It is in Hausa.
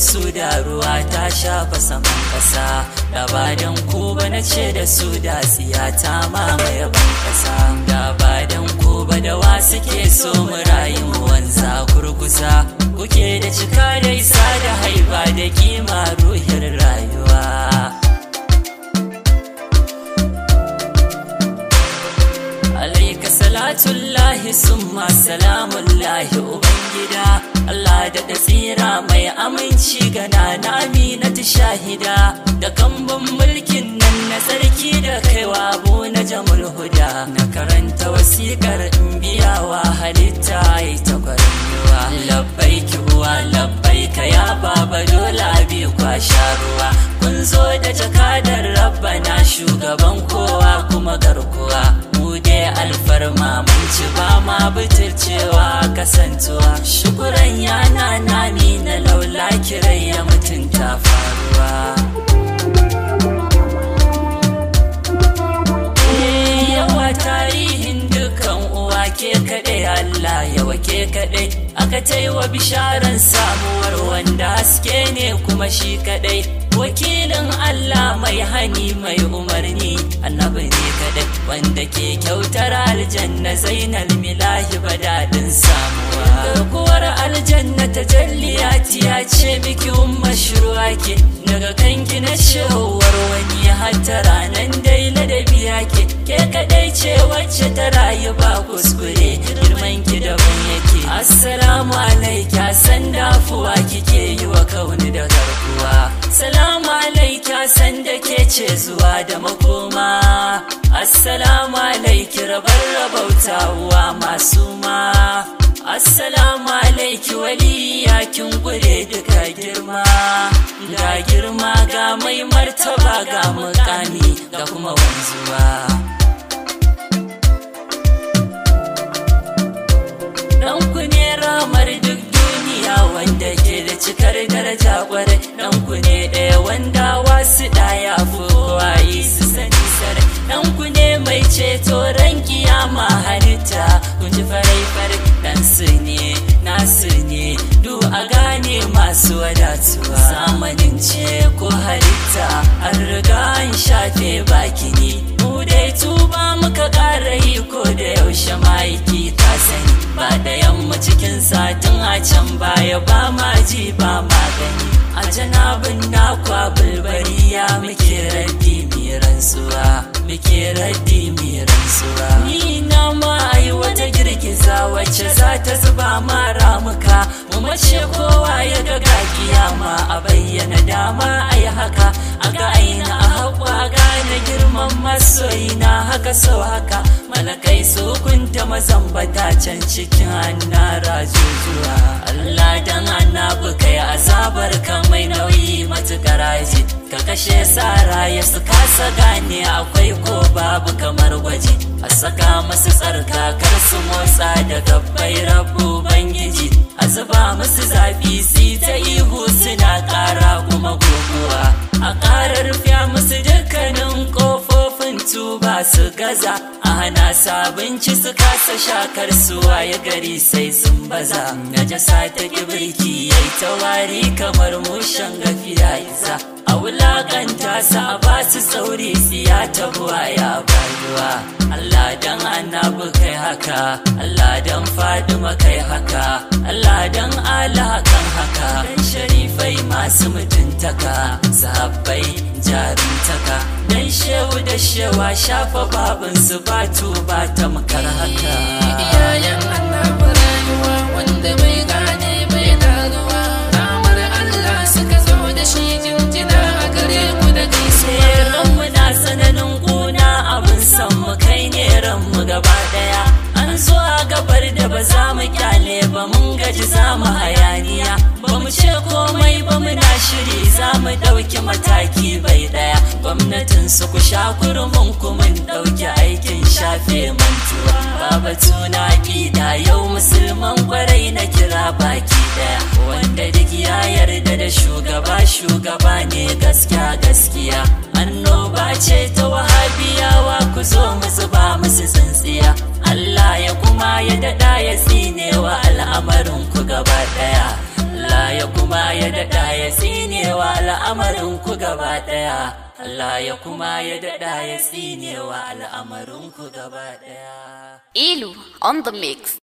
su da ruwa ta shafa saman kasa, da ba dan ku ba na ce da su da tsiya ta mamaye ban kasa, da ba dan ku ba da wa suke so mu rayu wanza kurkusa, kuke da cika da isa da haiba da kima ruhin rayuwa. Alaika salatullahi summa salamullahi ubangida, Allah da tsira mai aminci ga nana Aminatu shahida, da kambun mulkin nan na sarki da kaiwa abu na jamul huda, na karanta wasikar in biyawa halitta ai ta kwarewa. Labbaiki uwa labbaika ya baba dole abi kwasha ruwa, kun zo da jakadar rabbana shugaban kowa kuma garkuwa, mu dai alfarma mun ci ba ma butulcewa kasantuwa, shukuran yana nami na laula kirai ya mutunta faruwa. Yawa tarihin dukan uwa ke kaɗai, Allah yawa ke kaɗai aka taiwa bisharan samuwar wanda haske ne kuma shi kaɗai, wakilin Allah mai hani mai umarni, annabi ne kadai wanda ke kyautar aljanna zainal milahi badadin samuwa. Garkuwar aljanna ta jalliyati ya ce miki umma shruwa ke, daga kanki na shawar wani hatta ranan dai ladabi yake, ke kadai ce wacce ta rayu ba kuskure, girman ki daban yake. Assalamu alaika san dafuwa kike yi wa kauni da garkuwa, salamu alaika san da ke ce zuwa da makoma, assalamu alaiki rabar rabautawa masu ma, assalamu alaiki waliya kin gure duka girma, ga girma ga mai martaba ga mukami ga kuma wanzuwa. Ɗanku ne ramar duk duniya wanda ke da cikar daraja kwarai, ɗanku ne ɗaya wanda wasu ɗaya fi kowa yi su sani sarai, ɗanku ne mai ceto ran kiyama halitta, kun ji farai farai ɗansu ne nasu ne du a gane masu wadatuwa. Zamanin ce ko halitta an riga an shafe baki ne, mu dai tuba muka ƙara yi ko da yaushe ma'aiki ka sani, ba da yamma cikin satin a can baya ba ma ji ba magani, a janabin nakwa bulbariya muke raddi miransuwa, muke raddi miransuwa. Ni na ma ai wata girgiza wacce za ta zuba ma ramuka, mu mace kowa ya ga kiyama a bayyana dama ai haka, a ga aina a haƙwa gane girman masoyina haka sau haka, malakai su kunta mazambata can cikin annara jujuwa. Allah dan annabi kai azabar ka mai nauyi matukar aji, ka kashe sara ya su kasa gane akwai ko babu kamar gwaji, a saka masu tsarkakar su motsa da gabbai rabu bangiji, a zuba musu zafi si ta ihu suna ƙara kuma guguwa, a ƙara rufe musu dukkanin ƙofofin tuba su gaza, a hana sabinci su kasa shakar su waye gari sai sun baza, najasa ta kibirki yayi ta wari kamar mushen gafiya isa, a wulakanta sa a basu sauri siya ta buwaya bayuwa. Allah dan annabi kai haka, Allah dan Fadima kai haka, Allah dan Allah kan haka, dan sharifai masu mutuntaka, sahabbai jarumtaka, dan shehu da shewa shafa babinsu ba tuba ta makar haka. Iyayen annabi rayuwa wanda bai gane bai daruwa, damar Allah suka zo da shi jinjina a gare ku da gaisuwa. Ranmu na sananin kuna abin san mu kai ne ranmu gaba daya, an zo a gabar da ba za mu kyale ba, mun gaji za mu hayaniya, ba mu ce komai ba muna shiri za mu ɗauki mataki bai daya, gwamnatin su ku sha kurmin ku mun ɗauki aikin shafe mantuwa, babatu na ƙida yau musulman kwarai na kira baki daya, wanda duk ya yarda da shugaba ne gaskiya gaskiya, annoba ce ta wahabiyawa ku zo mu zuba musu tsintsiya, Allah ya kuma ya daɗa ya tsine wa al'amarin ku gaba daya, Allah ya kuma ya daɗa ya tsinewa al'amarin ku gaba ɗaya. Allah ya kuma ya daɗa ya tsinewa al'amarin ku gaba ɗaya. Ilu on the mix.